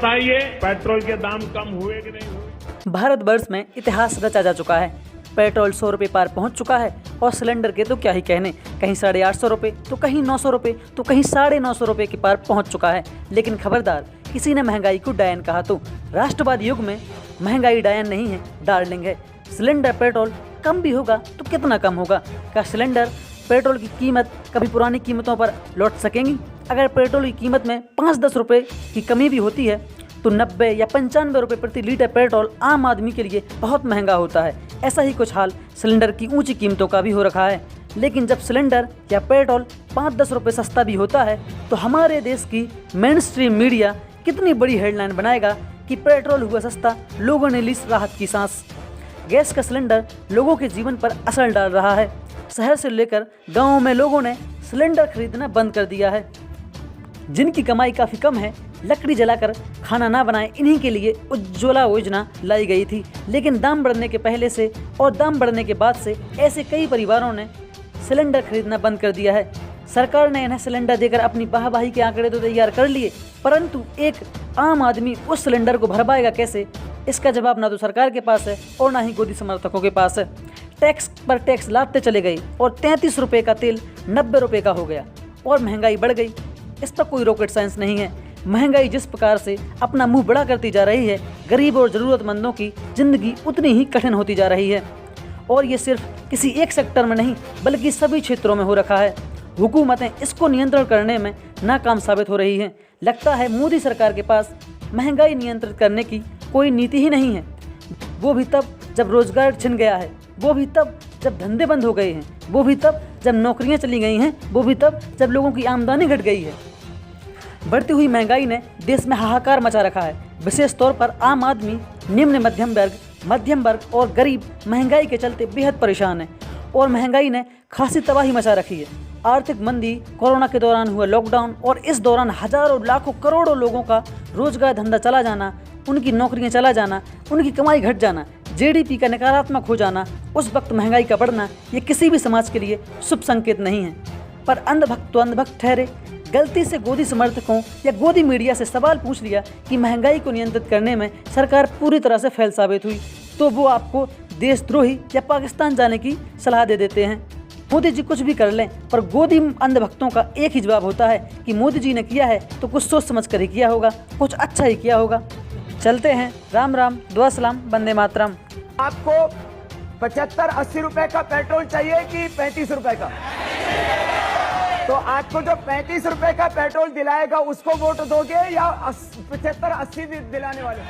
बताइए पेट्रोल के दाम कम हुए कि नहीं हुए? भारतवर्ष में इतिहास रचा जा चुका है। पेट्रोल 100 रुपये पार पहुंच चुका है और सिलेंडर के तो क्या ही कहने, कहीं 850 रुपये तो कहीं 900 रुपये तो कहीं 950 रुपये के पार पहुंच चुका है। लेकिन खबरदार, किसी ने महंगाई को डायन कहा तो राष्ट्रवादी युग में महंगाई डायन नहीं है, डार्लिंग है। सिलेंडर पेट्रोल कम भी होगा तो कितना कम होगा? क्या सिलेंडर पेट्रोल की कीमत कभी पुरानी कीमतों पर लौट सकेंगी? अगर पेट्रोल की कीमत में 5-10 रुपये की कमी भी होती है तो 90 या 95 रुपये प्रति लीटर पेट्रोल आम आदमी के लिए बहुत महंगा होता है। ऐसा ही कुछ हाल सिलेंडर की ऊंची कीमतों का भी हो रखा है। लेकिन जब सिलेंडर या पेट्रोल 5-10 रुपये सस्ता भी होता है तो हमारे देश की मेन स्ट्रीम मीडिया कितनी बड़ी हेडलाइन बनाएगा कि पेट्रोल हुआ सस्ता, लोगों ने ली राहत की सांस। गैस का सिलेंडर लोगों के जीवन पर असर डाल रहा है। शहर से लेकर गाँव में लोगों ने सिलेंडर खरीदना बंद कर दिया है। जिनकी कमाई काफ़ी कम है, लकड़ी जलाकर खाना ना बनाएं, इन्हीं के लिए उज्ज्वला योजना लाई गई थी। लेकिन दाम बढ़ने के पहले से और दाम बढ़ने के बाद से ऐसे कई परिवारों ने सिलेंडर खरीदना बंद कर दिया है। सरकार ने इन्हें सिलेंडर देकर अपनी वाहवाही के आंकड़े तो तैयार कर लिए, परंतु एक आम आदमी उस सिलेंडर को भर पाएगा कैसे? इसका जवाब ना तो सरकार के पास है और ना ही गोदी समर्थकों के पास है। टैक्स पर टैक्स लादते चले गए और 33 रुपये का तेल 90 रुपये का हो गया और महंगाई बढ़ गई। इस पर कोई रॉकेट साइंस नहीं है। महंगाई जिस प्रकार से अपना मुंह बड़ा करती जा रही है, गरीब और ज़रूरतमंदों की ज़िंदगी उतनी ही कठिन होती जा रही है। और ये सिर्फ किसी एक सेक्टर में नहीं बल्कि सभी क्षेत्रों में हो रखा है। हुकूमतें इसको नियंत्रण करने में नाकाम साबित हो रही हैं। लगता है मोदी सरकार के पास महंगाई नियंत्रित करने की कोई नीति ही नहीं है। वो भी तब जब रोजगार छिन गया है, वो भी तब जब धंधे बंद हो गए हैं, वो भी तब जब नौकरियां चली गई हैं, वो भी तब जब लोगों की आमदनी घट गई है। बढ़ती हुई महंगाई ने देश में हाहाकार मचा रखा है। विशेष तौर पर आम आदमी, निम्न मध्यम वर्ग और गरीब महंगाई के चलते बेहद परेशान है और महंगाई ने खासी तबाही मचा रखी है। आर्थिक मंदी, कोरोना के दौरान हुआ लॉकडाउन और इस दौरान हजारों लाखों करोड़ों लोगों का रोजगार धंधा चला जाना, उनकी नौकरियां चला जाना, उनकी कमाई घट जाना, जीडीपी का नकारात्मक हो जाना, उस वक्त महंगाई का बढ़ना, ये किसी भी समाज के लिए शुभ संकेत नहीं है। पर अंधभक्त तो अंधभक्त ठहरे। गलती से गोदी समर्थकों या गोदी मीडिया से सवाल पूछ लिया कि महंगाई को नियंत्रित करने में सरकार पूरी तरह से फेल साबित हुई, तो वो आपको देशद्रोही या पाकिस्तान जाने की सलाह दे देते हैं। मोदी जी कुछ भी कर लें, पर गोदी अंधभक्तों का एक ही जवाब होता है कि मोदी जी ने किया है तो कुछ सोच समझ कर ही किया होगा, कुछ अच्छा ही किया होगा। चलते हैं। राम राम, दुआ सलाम, वंदे मातरम। आपको 75-80 रुपए का पेट्रोल चाहिए कि 35 रुपए का? तो आपको जो 35 रुपए का पेट्रोल दिलाएगा उसको वोट दोगे या 75-80 दिलाने वाले?